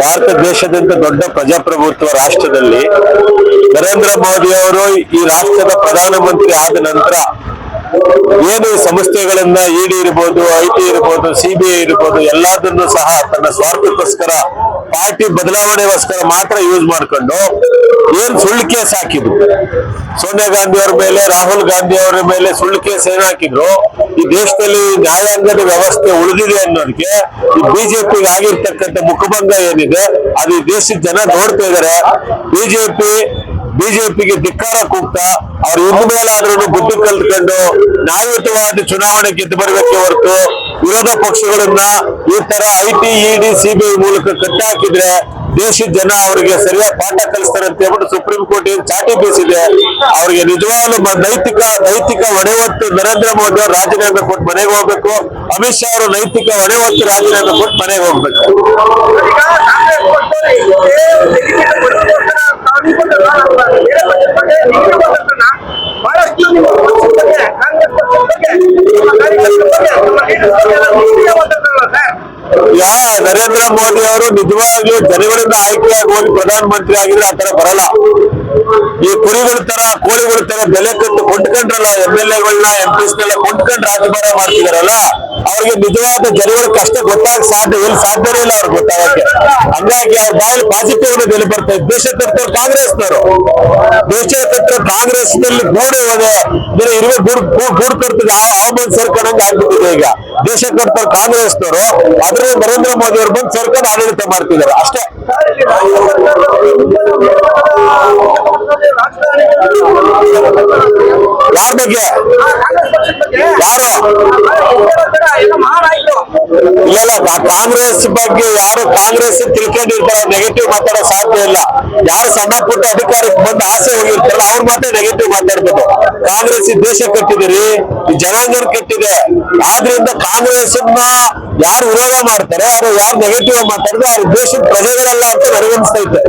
ಭಾರತ ದೇಶದಂತ ದೊಡ್ಡ ಪ್ರಜಾಪ್ರಭುತ್ವ ರಾಷ್ಟ್ರದಲ್ಲಿ ನರೇಂದ್ರ ಮೋದಿ ಅವರು ಈ ರಾಷ್ಟ್ರದ ಪ್ರಧಾನಮಂತ್ರಿ ಆದ ನಂತರ ಏನು ಸಂಸ್ಥೆಗಳನ್ನ ಇಡಿ ಇರ್ಬೋದು, ಐಟಿ ಇರ್ಬೋದು, ಸಿಬಿಐ ಇರ್ಬೋದು, ಎಲ್ಲದನ್ನು ಸಹ ತನ್ನ ಸ್ವಾರ್ಥಕ್ಕೋಸ್ಕರ ಪಾರ್ಟಿ ಬದಲಾವಣೆಗೋಸ್ಕರ ಮಾತ್ರ ಯೂಸ್ ಮಾಡ್ಕೊಂಡು ಏನ್ ಸುಳ್ಳು ಕೇಸ್ ಹಾಕಿದ್ರು, ಸೋನಿಯಾ ಗಾಂಧಿ ಅವರ ಮೇಲೆ, ರಾಹುಲ್ ಗಾಂಧಿ ಅವರ ಮೇಲೆ ಸುಳ್ಳು ಕೇಸ್ ಏನ್ ಹಾಕಿದ್ರು, ಈ ದೇಶದಲ್ಲಿ ನ್ಯಾಯಾಂಗದ ವ್ಯವಸ್ಥೆ ಉಳಿದಿದೆ ಅನ್ನೋದಕ್ಕೆ ಈ ಬಿಜೆಪಿಗೆ ಆಗಿರ್ತಕ್ಕಂಥ ಮುಖಭಂಗ ಏನಿದೆ ಅದು ಈ ದೇಶದ ಜನ ನೋಡ್ತಾ ಇದಾರೆ. ಬಿಜೆಪಿಗೆ ಧಿಕ್ಕಾರ ಕೂಗ್ತಾ ಅವ್ರು ಇನ್ನು ಮೇಲಾದ್ರೂ ಬುದ್ಧಿ ಕಲ್ತ್ಕೊಂಡು ನ್ಯಾಯಯುತವಾದ ಚುನಾವಣೆ ಗೆದ್ದು ಬರಬೇಕೆ ಹೊರತು ವಿರೋಧ ಪಕ್ಷಗಳನ್ನ ಈ ತರ ಐಟಿ, ಇಡಿ, ಸಿಬಿಐ ಮೂಲಕ ಕಟ್ಟಾಕಿದ್ರೆ ದೇಶದ ಜನ ಅವರಿಗೆ ಸರಿಯಾದ ಪಾಠ ಕಲಿಸ್ತಾರೆ ಅಂತ ಹೇಳ್ಬಿಟ್ಟು ಸುಪ್ರೀಂ ಕೋರ್ಟ್ ಏನ್ ಚಾಟಿ ಬೀಸಿದೆ. ಅವ್ರಿಗೆ ನಿಜವಾಗ್ಲೂ ನೈತಿಕ ಹೊಣೆ ಹೊತ್ತು ನರೇಂದ್ರ ಮೋದಿ ಅವರು ರಾಜೀನಾಮೆ ಕೊಟ್ಟು ಮನೆಗೆ ಹೋಗ್ಬೇಕು. ಅಮಿತ್ ಶಾ ಅವರು ನೈತಿಕ ಹೊಣೆ ಹೊತ್ತು ರಾಜೀನಾಮೆ ಕೊಟ್ಟು ಮನೆಗೆ ಹೋಗ್ಬೇಕು. ನರೇಂದ್ರ ಮೋದಿ ಅವರು ನಿಜವಾಗ್ಲೂ ಜನಗಳಿಂದ ಆಯ್ಕೆಯಾಗಿ ಹೋಗಿ ಪ್ರಧಾನಮಂತ್ರಿ ಆಗಿದ್ರೆ ಆತರ ಬರಲ್ಲ. ಈ ಕುರಿಗಳ ತರ, ಕೋಳಿಗಳ ತರ ಬೆಲೆ ಕಟ್ಟು ಕೊಂಡ್ಕೊಂಡ್ರಲ್ಲ MLA-ಗಳನ್ನ, MP-ಸ್ನೆಲ್ಲ ಕೊಂಡ್ಕೊಂಡು ರಾಜಭಾರ ಮಾಡ್ತಿದಾರಲ್ಲ, ಅವ್ರಿಗೆ ನಿಜವಾದ ಜನಗಳ ಕಷ್ಟ ಸಾಧ್ಯನೇ ಇಲ್ಲ ಅವ್ರಿಗೆ ಗೊತ್ತಾಗಕ್ಕೆ. ಹಂಗಾಗಿ ಅವ್ರ ಬಾಯಲ್ಲಿ ಪಾಸಿಟಿವ್ ಬೆಲೆ ಬರ್ತಾ ಇದೆ. ದೇಶ ಕರ್ತವ್ರು ಕಾಂಗ್ರೆಸ್ನಲ್ಲಿ ಗೂಡು ಹೋದೆ, ಇರುವೆ ಗೂಡು ಕರ್ತದೆ ಬಂದು ಸೇರ್ಕೊಂಡಂಗೆ ಆಗ್ಬಿಟ್ಟಿದೆ. ಈಗ ದೇಶ ಕರ್ತವ್ರು ಕಾಂಗ್ರೆಸ್ನವರು, ಆದ್ರೆ ನರೇಂದ್ರ ಮೋದಿ ಅವರು ಬಂದು ಸೇರ್ಕೊಂಡು ಆಡಳಿತ ಮಾಡ್ತಿದ್ದಾರೆ ಅಷ್ಟೇ. ಯಾರ ಬಗ್ಗೆ ಯಾರು ಇಲ್ಲ, ಕಾಂಗ್ರೆಸ್ ಬಗ್ಗೆ ಯಾರು ಕಾಂಗ್ರೆಸ್ ತಿಳ್ಕೊಂಡಿರ್ತಾರ ನೆಗೆಟಿವ್ ಮಾತಾಡೋ ಸಾಧ್ಯ ಇಲ್ಲ. ಯಾರು ಸಣ್ಣ ಪುಟ್ಟ ಅಧಿಕಾರಕ್ಕೆ ಬಂದು ಆಸೆ ಹೋಗಿರ್ತಾರಲ್ಲ ಅವ್ರು ಮಾತ್ರ ನೆಗೆಟಿವ್ ಮಾತಾಡ್ಬೇಕು. ಕಾಂಗ್ರೆಸ್ ಈ ದೇಶ ಕಟ್ಟಿದಿರಿ, ಈ ಜನಾಂಗನ ಕಟ್ಟಿದೆ. ಆದ್ರಿಂದ ಕಾಂಗ್ರೆಸ್ ಯಾರು ವಿರೋಧ ಮಾಡ್ತಾರೆ, ಯಾರು ನೆಗೆಟಿವ್ ಮಾತಾಡಿದ್ರೆ ಅವ್ರ ದೇಶದ ಪ್ರಜೆಗಳಲ್ಲ ಅಂತ ನನಗನ್ಸ್ತೈತೆ.